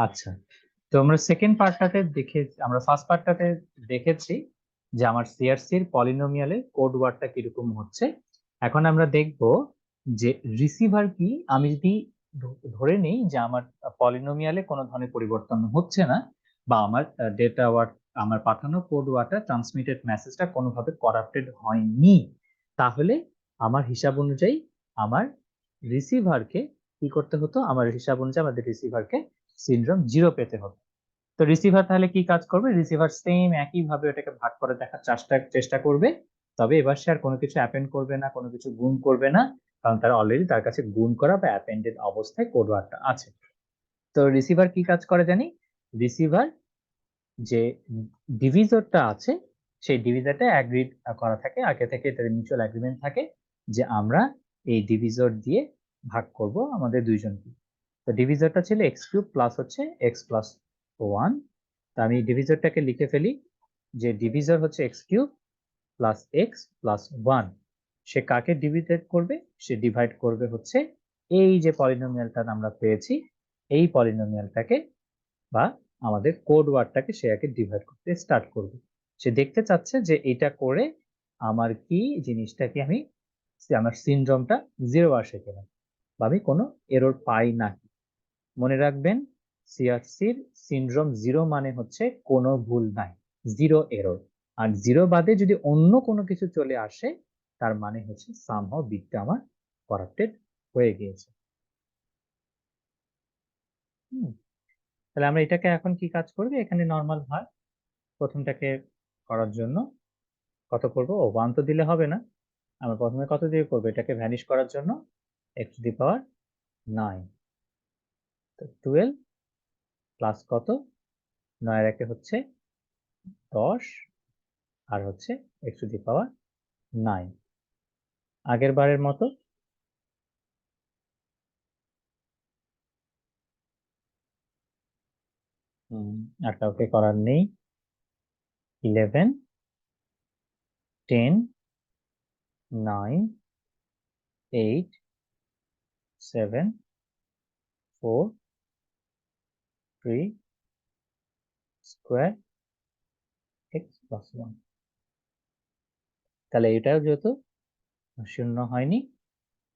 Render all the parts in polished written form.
আচ্ছা, তো আমরা সেকেন্ড পার্টটাতে আমরা ফার্স্ট পার্টটাতে দেখেছি যে আমার সিআরসির পলিনোমিয়ালে কোড ওয়ার্ডটা কিরকম হচ্ছে। এখন আমরা দেখব যে রিসিভার কি। আমি যদি ধরে নিই যে আমার পলিনোমিয়ালে কোনো ধরনের পরিবর্তন হচ্ছে না, বা আমার ডেটা ওয়ার্ড, আমার পাঠানো কোড ওয়ার্ডটা, ট্রান্সমিটেড মেসেজটা কোনোভাবে করাপ্টেড হয়নি, তাহলে আমার হিসাব অনুযায়ী আমার রিসিভারকে কি করতে হতো? আমার হিসাব অনুযায়ী আমাদের রিসিভারকে সিনড্রোম 0 পেতে হতো। তো রিসিভার তাহলে কি কাজ করবে? রিসিভার সেম একই ভাবে ওটাকে ভাগ করে দেখার চেষ্টা করবে। তবে এবার সে আর কোনো কিছু অ্যাপেন্ড করবে না, কোনো কিছু গুণ করবে না, কারণ তার অলরেডি তার কাছে গুণ করা বা অ্যাপেন্ডেড অবস্থায় কোড ওয়ার্ডটা আছে। তো রিসিভার কি কাজ করে জানি? রিসিভার যে ডিভিজরটা আছে, সেই ডিভিজরটা অ্যাগ্রিড করা থাকে আগে থেকে, তাদের মিউচুয়াল এগ্রিমেন্ট থাকে যে আমরা এই ডিভিজর দিয়ে ভাগ করব আমাদের দুইজনকে। তো ডিভিজরটা ছিল এক্স কিউব প্লাস হচ্ছে এক্স প্লাস ওয়ান। তা আমি ডিভিজরটাকে লিখে ফেলি যে ডিভিজর হচ্ছে x cube plus x plus one. সে কাকে ডিভিডেড করবে? সে ডিভাইড করবে হচ্ছে এই যে পলিনোমিয়ালটা আমরা পেয়েছি, এই পলিনোমিয়ালটাকে, বা আমাদের কোড ওয়ার্ডটাকে সে আগে ডিভাইড করতে স্টার্ট করবে। সে দেখতে চাচ্ছে যে এটা করে আমার কি জিনিসটা কি আমি, আমার সিনড্রোমটা 0 আসে কিনা, বা আমি কোনো এরর পাই নাকি। মনে রাখবেন, সিআরসির সিনড্রোম 0 মানে হচ্ছে কোনো ভুল নাই, 0 এরর। আর 0 বাদে যদি অন্য কোনো কিছু চলে আসে, তার মানে হচ্ছে সামহাও বিটটা আমার করাপ্টেড হয়ে গিয়েছে। তাহলে আমরা এটাকে এখন কি কাজ করবে? এখানে নর্মাল হয় প্রথমটাকে করার জন্য কত করব? ও 1 তো দিলে হবে না, আমরা প্রথমে কত দিয়ে করবো? এটাকে ভ্যানিশ করার জন্য এক্স টু দি পাওয়ার 9। তো 12 প্লাস কত? 9 একে হচ্ছে 10, আর হচ্ছে এক্স টু দি পাওয়ার 9। আগের বারের মতো আর কাউকে করার নেই। 11, 10, 9, 8, 7, 4, 3 স্কোয়ার এক্স প্লাস 1। তাহলে এটাও যেহেতু শূন্য হয়নি,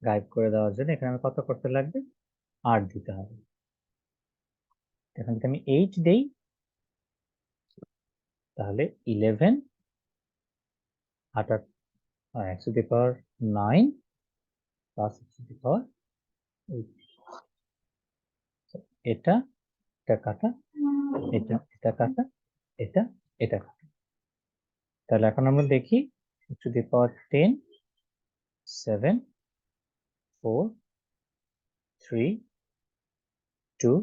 গায়েব করে দেওয়ার জন্য এখানে আমি কত করতে লাগবে? 8 দিতে হবে। এখন যদি আমি 8 দেই, তাহলে 11 8 x to the power 9 plus x to the power 8। এটা এটা কাটা, এটা কাটা, এটা এটা কাটা। তাহলে এখন আমরা দেখি এক্স টু দি পাওয়ার 10, 7, 4, 3, 2,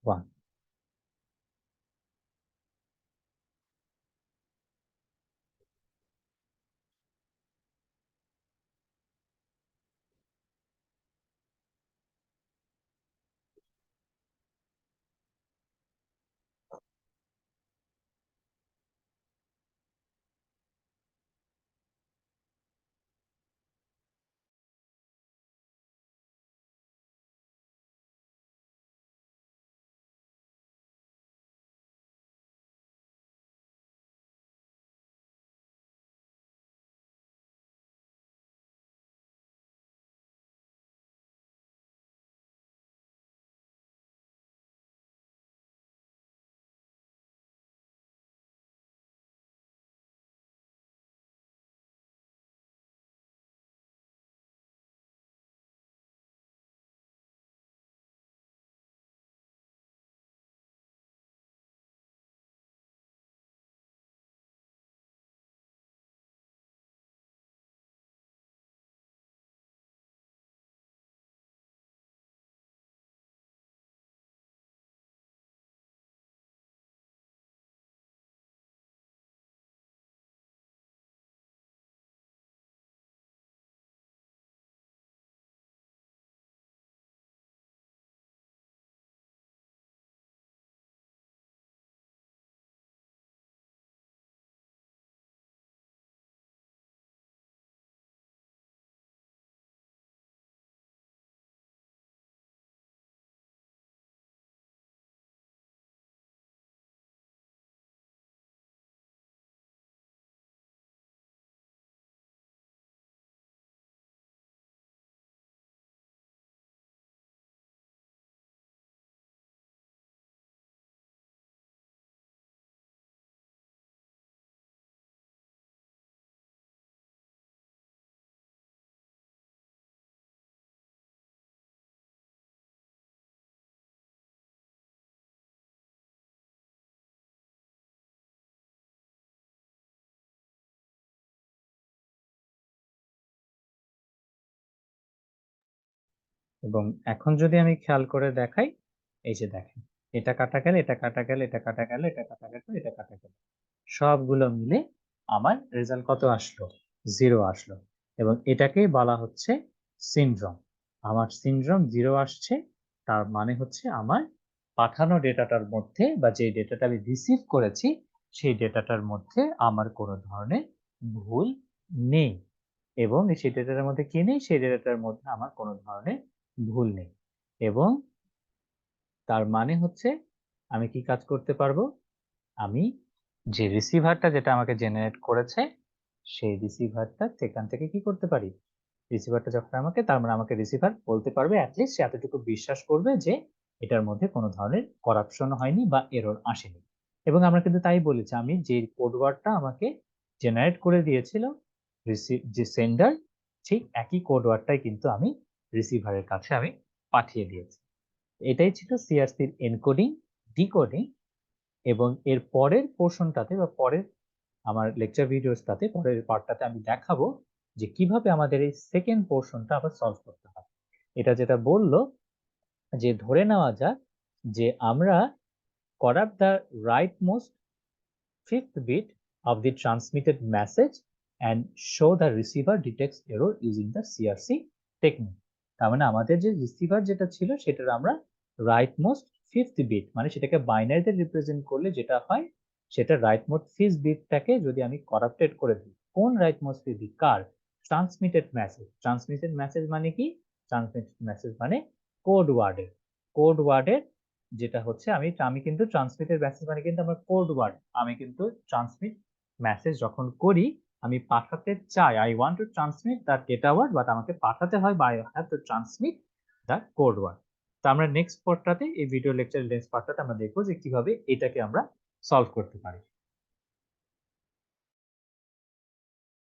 1। এবং এখন যদি আমি খেয়াল করে দেখাই, এই যে দেখেন, এটা কাটা গেল, এটা কাটা গেল, এটা কাটা গেল, এটা কাটা গেল, এটা কাটা গেল, সবগুলো মিলে আমার রেজাল্ট কত আসলো? 0 আসলো। এবং এটাকেই বলা হচ্ছে সিনড্রোম। আমার সিনড্রোম 0 আসছে, তার মানে হচ্ছে আমার পাঠানো ডেটাটার মধ্যে বা যে ডেটাটা আমি রিসিভ করেছি সেই ডেটাটার মধ্যে আমার কোনো ধরনের ভুল নেই। এবং সেই ডেটাটার মধ্যে কি নেই? সেই ডেটাটার মধ্যে আমার কোনো ধরনের ভুল নেই। এবং তার মানে হচ্ছে আমি কি কাজ করতে পারবো? আমি যে রিসিভারটা যেটা আমাকে জেনারেট করেছে সেই রিসিভারটা সেখান থেকে কি করতে পারি? রিসিভারটা যখন আমাকে, তার মানে আমাকে রিসিভার বলতে পারবে, অ্যাটলিস্ট সে এতটুকু বিশ্বাস করবে যে এটার মধ্যে কোনো ধরনের করাপশন হয়নি বা এরর আসেনি। এবং আমরা কিন্তু তাই বলেছি, আমি যে কোড ওয়ার্ডটা আমাকে জেনারেট করে দিয়েছিল যে সেন্ডার, ঠিক একই কোড ওয়ার্ডটাই কিন্তু আমি রিসিভারের কাছে আমি পাঠিয়ে দিয়েছি। এটাই ছিল সিআরসির এনকোডিং, ডিকোডিং। এবং এর পরের পোর্শনটাতে বা পরের আমার লেকচার ভিডিওসটাতে, পরের পার্টটাতে আমি দেখাবো যে কিভাবে আমাদের এই সেকেন্ড পোর্শনটা আবার সলভ করতে হয়। এটা যেটা বললো যে ধরে নেওয়া যাক যে আমরা corrupt the rightmost fifth bit of the transmitted message and show the receiver detects error using the CRC technique। তার মানে আমাদের যে রিসিভার যেটা ছিল সেটার আমরা রাইটমোস্ট ফিফথ বিট, মানে সেটাকে বাইনারিতে রিপ্রেজেন্ট করলে যেটা হয়, সেটা রাইটমোস্ট ফিফথ বিটটাকে যদি আমি করাপ্টেড করে দিই, কোন রাইটমোস্ট ফিফথ বিট? কার? Transmitted message. ট্রান্সমিটেড মেসেজ মানে কি? ট্রান্সমিটেড মেসেজ মানে কোড ওয়ার্ডের, কোড ওয়ার্ডের যেটা হচ্ছে আমি আমি কিন্তু ট্রান্সমিটেড মেসেজ মানে কিন্তু আমার কোড ওয়ার্ড, আমি কিন্তু ট্রান্সমিট মেসেজ যখন করি, আমি পাঠাতে চাই, I want to transmit the data word, but আমাকে পাঠাতে হয় বা I have to transmit the code word. তো আমরা নেক্সট পার্টটাতে, এই ভিডিও লেকচার নেক্সট পার্টটাতে আমরা দেখবো যে কিভাবে এটাকে আমরা সলভ করতে পারি।